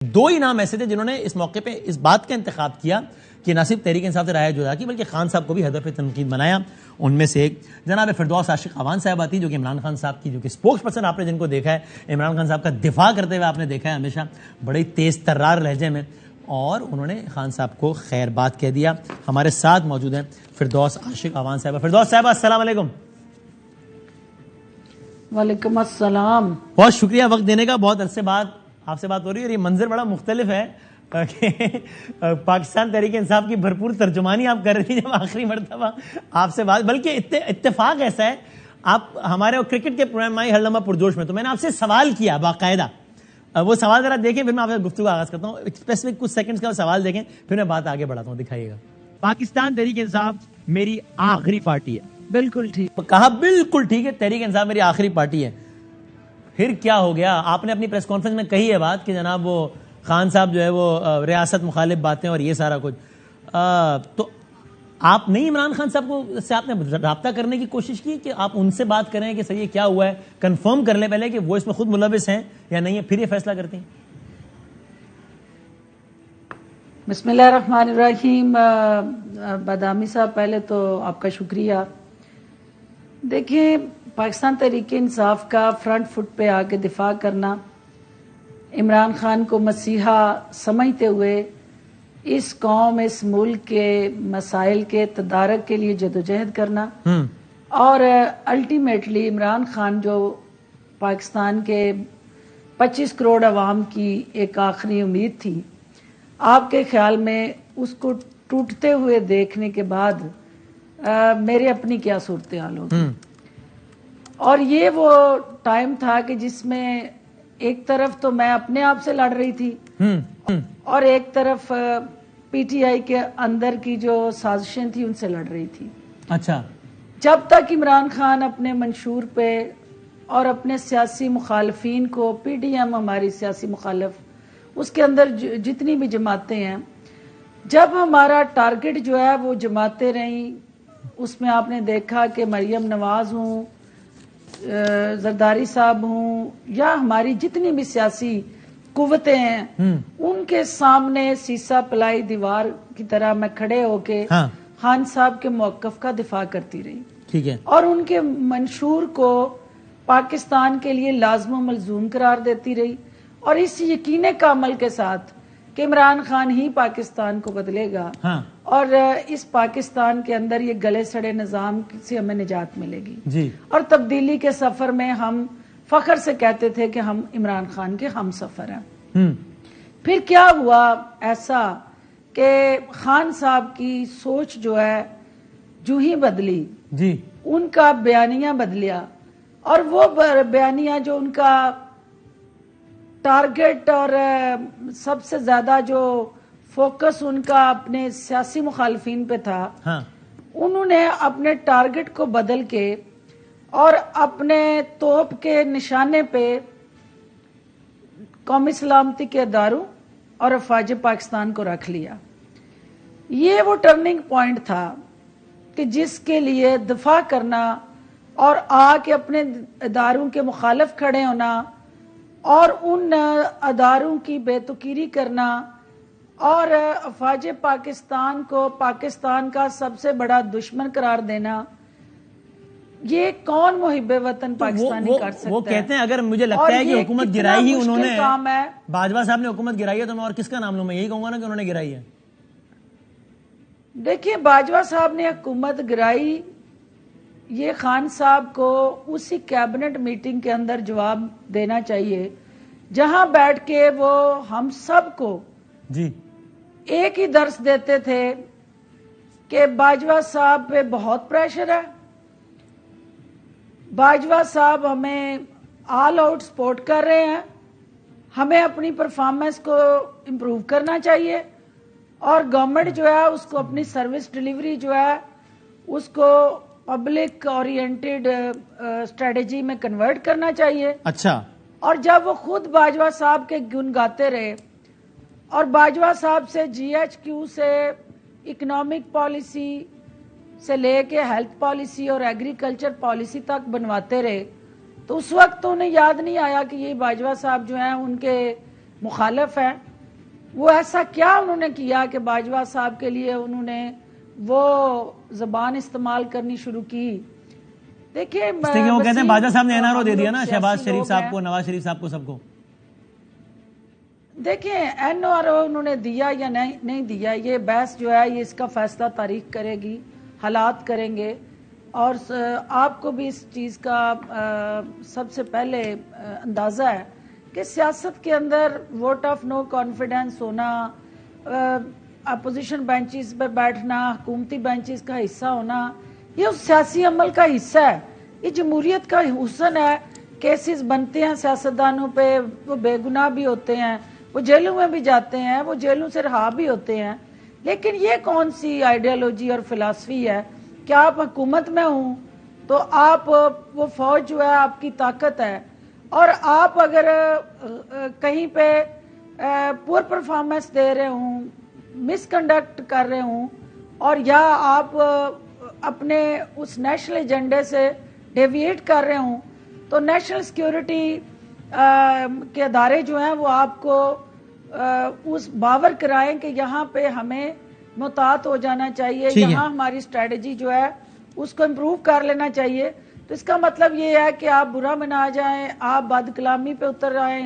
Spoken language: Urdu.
دو ہی نام ایسے تھے جنہوں نے اس موقع پہ اس بات کا انتخاب کیا کہ نہ صرف تحریک انصاف سے رائے جدا کی بلکہ خان صاحب کو بھی ہدف تنقید بنایا. ان میں سے ایک جناب فردوس عاشق اعوان صاحبہ تھی جو کہ عمران خان صاحب کی جو کہ سپوکس پرسن آپ نے جن کو دیکھا ہے عمران خان صاحب کا دفاع کرتے ہوئے آپ نے دیکھا ہے ہمیشہ بڑے تیز ترار لہجے میں, اور انہوں نے خان صاحب کو خیر بات کہہ دیا. ہمارے ساتھ موجود ہیں فردوس عاشق اعوان صاحبہ. فردوس صاحبہ السلام علیکم. وعلیکم السلام. بہت شکریہ وقت دینے کا. بہت عرصے بعد آپ سے بات ہو رہی ہے اور یہ منظر بڑا مختلف ہے کہ پاکستان تحریک انصاف کی بھرپور ترجمانی آپ کر رہی تھی جب آخری مرتبہ آپ سے بات, بلکہ اتفاق ایسا ہے آپ ہمارے کرکٹ کے پروگرام میں ہر لمحہ پرجوش میں, تو میں نے آپ سے سوال کیا باقاعدہ. وہ سوال ذرا دیکھیں پھر میں آپ سے گفتگو آغاز کرتا ہوں. اسپیسیفک کچھ سیکنڈز کا سوال دیکھیں پھر میں بات آگے بڑھاتا ہوں. دکھائیے گا. پاکستان تحریک انصاف میری آخری پارٹی ہے. بالکل ٹھیک کہا بالکل ٹھیک ہے, تحریک انصاف میری آخری پارٹی ہے. پھر کیا ہو گیا؟ آپ نے اپنی پریس کانفرنس میں کہی ہے بات کہ جناب وہ خان صاحب جو ہے وہ ریاست مخالف باتیں اور یہ سارا کچھ, تو آپ نہیں عمران خان صاحب کو سے آپ نے رابطہ کرنے کی کوشش کی کہ آپ ان سے بات کریں کہ سر یہ کیا ہوا ہے, کنفرم کر لیں پہلے کہ وہ اس میں خود ملوث ہیں یا نہیں ہے, پھر یہ فیصلہ کرتے ہیں. بسم اللہ الرحمن الرحیم. بادامی صاحب پہلے تو آپ کا شکریہ. دیکھیں پاکستان تحریک انصاف کا فرنٹ فٹ پہ آ کے دفاع کرنا, عمران خان کو مسیحا سمجھتے ہوئے اس قوم اس ملک کے مسائل کے تدارک کے لیے جدوجہد کرنا, اور الٹیمیٹلی عمران خان جو پاکستان کے 25 کروڑ عوام کی ایک آخری امید تھی, آپ کے خیال میں اس کو ٹوٹتے ہوئے دیکھنے کے بعد میرے اپنی کیا صورتحال ہوگی. اور یہ وہ ٹائم تھا کہ جس میں ایک طرف تو میں اپنے آپ سے لڑ رہی تھی اور ایک طرف پی ٹی آئی کے اندر کی جو سازشیں تھی ان سے لڑ رہی تھی. اچھا, جب تک عمران خان اپنے منشور پہ اور اپنے سیاسی مخالفین کو, پی ڈی ایم ہماری سیاسی مخالف, اس کے اندر جتنی بھی جماعتیں ہیں, جب ہمارا ٹارگٹ جو ہے وہ جماعتیں رہیں, اس میں آپ نے دیکھا کہ مریم نواز ہوں, زرداری صاحب ہوں, یا ہماری جتنی بھی سیاسی قوتیں ہیں, ان کے سامنے سیسا پلائی دیوار کی طرح میں کھڑے ہو کے خان صاحب کے موقف کا دفاع کرتی رہی. ٹھیک ہے, اور ان کے منشور کو پاکستان کے لیے لازم و ملزوم قرار دیتی رہی, اور اس یقین کامل کے ساتھ کہ عمران خان ہی پاکستان کو بدلے گا اور اس پاکستان کے اندر یہ گلے سڑے نظام سے ہمیں نجات ملے گی جی, اور تبدیلی کے سفر میں ہم فخر سے کہتے تھے کہ ہم عمران خان کے ہم سفر ہیں. پھر کیا ہوا ایسا کہ خان صاحب کی سوچ جو ہے جو ہی بدلی جی, ان کا بیانیہ بدلیا, اور وہ بیانیہ جو ان کا ٹارگٹ اور سب سے زیادہ جو فوکس ان کا اپنے سیاسی مخالفین پہ تھا, انہوں نے اپنے ٹارگٹ کو بدل کے اور اپنے توپ کے نشانے پہ قومی سلامتی کے اداروں اور افواج پاکستان کو رکھ لیا. یہ وہ ٹرننگ پوائنٹ تھا کہ جس کے لیے دفاع کرنا اور آ کے اپنے اداروں کے مخالف کھڑے ہونا اور ان اداروں کی بے توقیری کرنا اور افواج پاکستان کو پاکستان کا سب سے بڑا دشمن قرار دینا, یہ کون محب وطن پاکستانی کر سکتا ہے؟ وہ کہتے ہیں اگر مجھے لگتا ہے کہ حکومت گرائی ہی انہوں نے, کام ہے باجوہ صاحب نے حکومت گرائی ہے, تو میں اور کس کا نام لوں؟ میں یہی کہوں گا نا کہ انہوں نے گرائی ہے. دیکھیے باجوہ صاحب نے حکومت گرائی, یہ خان صاحب کو اسی کیبنٹ میٹنگ کے اندر جواب دینا چاہیے جہاں بیٹھ کے وہ ہم سب کو جی ایک ہی درس دیتے تھے کہ باجوہ صاحب پہ بہت پریشر ہے, باجوہ صاحب ہمیں آل آؤٹ سپورٹ کر رہے ہیں, ہمیں اپنی پرفارمنس کو امپروو کرنا چاہیے, اور گورنمنٹ جو ہے اس کو اپنی سروس ڈیلیوری جو ہے اس کو پبلک اورینٹیڈ اسٹریٹجی میں کنورٹ کرنا چاہیے. اچھا, اور جب وہ خود باجوہ صاحب کے گن گاتے رہے اور باجوہ صاحب سے جی ایچ کیو سے اکنامک پالیسی سے لے کے ہیلتھ پالیسی اور ایگریکلچر پالیسی تک بنواتے رہے, تو اس وقت تو انہیں یاد نہیں آیا کہ یہ باجوہ صاحب جو ہیں ان کے مخالف ہیں وہ ایسا کیا انہوں نے کیا کہ باجوہ صاحب کے لیے انہوں نے وہ زبان استعمال کرنی شروع کی؟ دیکھیں وہ کہتے ہیں باجوہ صاحب نے این آر او دے دیا نا شہباز شریف صاحب کو، نواز شریف صاحب کو، سب کو. دیکھیں این آر او انہوں نے دیا یا نہیں دیا، یہ بحث جو ہے یہ اس کا فیصلہ تاریخ کرے گی، حالات کریں گے. اور آپ کو بھی اس چیز کا سب سے پہلے اندازہ ہے کہ سیاست کے اندر ووٹ آف نو کانفیڈنس ہونا، اپوزیشن بینچز پہ بیٹھنا، حکومتی بینچز کا حصہ ہونا، یہ اس سیاسی عمل کا حصہ ہے. یہ جمہوریت کا حسن ہے. کیسز بنتے ہیں سیاستدانوں پہ، وہ بے گناہ بھی ہوتے ہیں، وہ جیلوں میں بھی جاتے ہیں، وہ جیلوں سے رہا بھی ہوتے ہیں. لیکن یہ کون سی آئیڈیالوجی اور فلسفی ہے کہ آپ حکومت میں ہوں تو آپ وہ فوج جو ہے آپ کی طاقت ہے، اور آپ اگر کہیں پہ پور پرفارمنس دے رہے ہوں، مس کنڈکٹ کر رہے ہوں، اور یا آپ اپنے اس نیشنل ایجنڈے سے ڈیویٹ کر رہے ہوں، تو نیشنل سیکیورٹی کے ادارے جو ہیں وہ آپ کو اس باور کرائیں کہ یہاں پہ ہمیں محتاط ہو جانا چاہیے، یہاں ہماری اسٹریٹجی جو ہے اس کو امپروو کر لینا چاہیے. تو اس کا مطلب یہ ہے کہ آپ برا منا جائیں، آپ بد کلامی پہ اتر آئیں،